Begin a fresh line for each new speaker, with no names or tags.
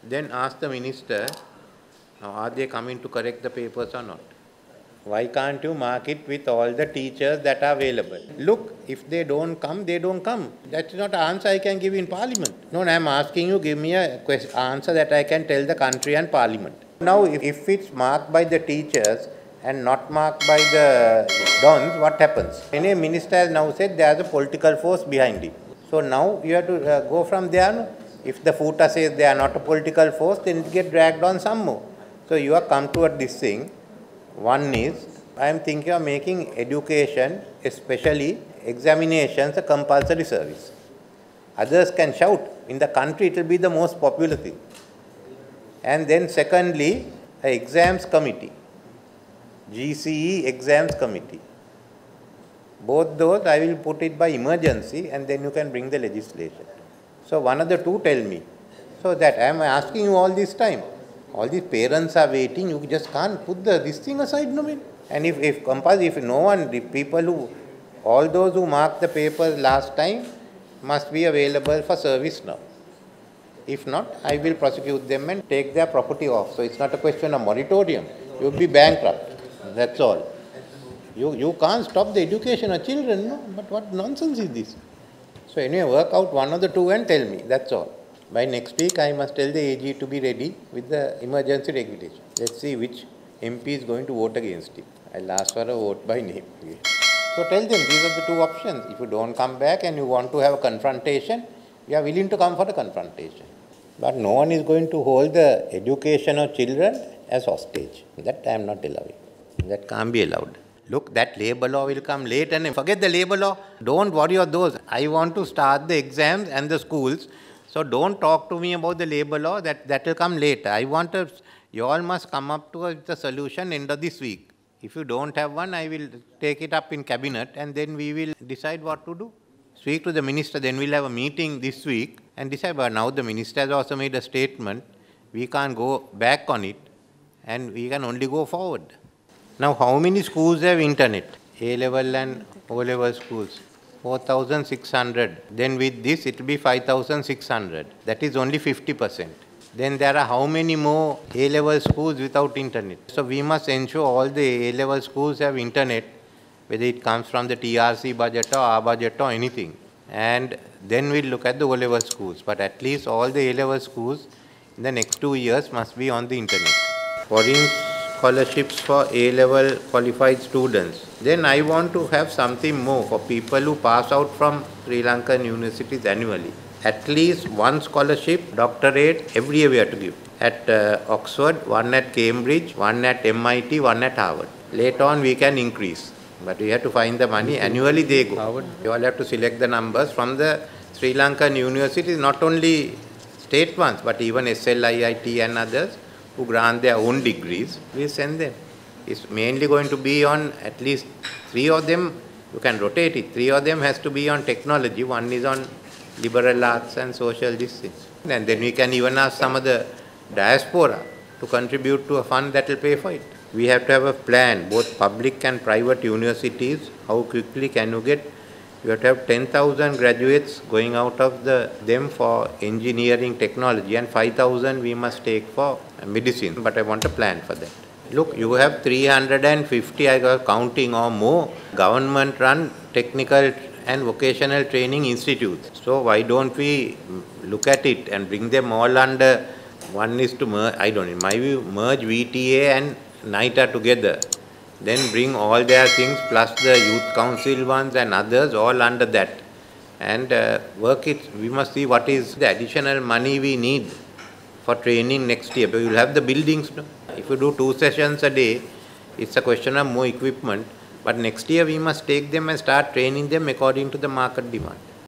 Then ask the minister, are they coming to correct the papers or not? Why can't you mark it with all the teachers that are available? Look, if they don't come, they don't come. That's not an answer I can give in parliament. No, I'm asking you, give me an answer that I can tell the country and parliament. Now, if it's marked by the teachers and not marked by the dons, what happens? Any minister has now said there's a political force behind it. So now you have to go from there. No? If the FUTA says they are not a political force, then it get dragged on some more. So you have come toward this thing. One is, I am thinking of making education, especially examinations, a compulsory service. Others can shout. In the country, it will be the most popular thing. And then secondly, an exams committee, GCE exams committee. Both those I will put it by emergency, and then you can bring the legislation. So one of the two tell me. So that I am asking you all this time. All these parents are waiting, you just can't put this thing aside, no man. And if no one, the people who, all those who marked the papers last time must be available for service now. If not, I will prosecute them and take their property off. So it's not a question of moratorium. You will be bankrupt. That's all. You can't stop the education of children, no? But what nonsense is this? So anyway, work out one of the two and tell me. That's all. By next week, I must tell the AG to be ready with the emergency regulation. Let's see which MP is going to vote against it. I'll ask for a vote by name. So tell them these are the two options. If you don't come back and you want to have a confrontation, we are willing to come for the confrontation. But no one is going to hold the education of children as hostage. That I am not allowing. That can't be allowed. Look, that labour law will come later and forget the labour law. Don't worry about those. I want to start the exams and the schools. So don't talk to me about the labour law, that will come later. I want you all must come up to the solution end of this week. If you don't have one, I will take it up in cabinet and then we will decide what to do. Speak to the minister, then we'll have a meeting this week and decide. But now the minister has also made a statement. We can't go back on it and we can only go forward. Now, how many schools have internet? A-level and O-level schools. 4,600. Then with this, it will be 5,600. That is only 50%. Then there are how many more A-level schools without internet? So we must ensure all the A-level schools have internet, whether it comes from the TRC budget or our budget or anything. And then we'll look at the O-level schools. But at least all the A-level schools in the next 2 years must be on the internet. Foreign scholarships for A-level qualified students. Then I want to have something more for people who pass out from Sri Lankan universities annually. At least one scholarship, doctorate, every year we have to give. At Oxford, one at Cambridge, one at MIT, one at Harvard. Later on we can increase. But we have to find the money. Annually they go. Harvard. You all have to select the numbers from the Sri Lankan universities, not only state ones, but even SLIIT and others who grant their own degrees. We send them. It's mainly going to be on at least 3 of them. You can rotate it. 3 of them has to be on technology. One is on liberal arts and social justice. And then we can even ask some of the diaspora to contribute to a fund that will pay for it. We have to have a plan, both public and private universities. How quickly can you get? You have to have 10,000 graduates going out of them for engineering technology and 5,000 we must take for medicine. But I want a plan for that. Look, you have 350, I was counting or more, government-run technical and vocational training institutes. So why don't we look at it and bring them all under, one is to merge, in my view, merge VTA and NITA together. Then bring all their things plus the youth council ones and others all under that. And work it, we must see what is the additional money we need for training next year. But you'll have the buildings. No? If you do 2 sessions a day, it's a question of more equipment. But next year we must take them and start training them according to the market demand.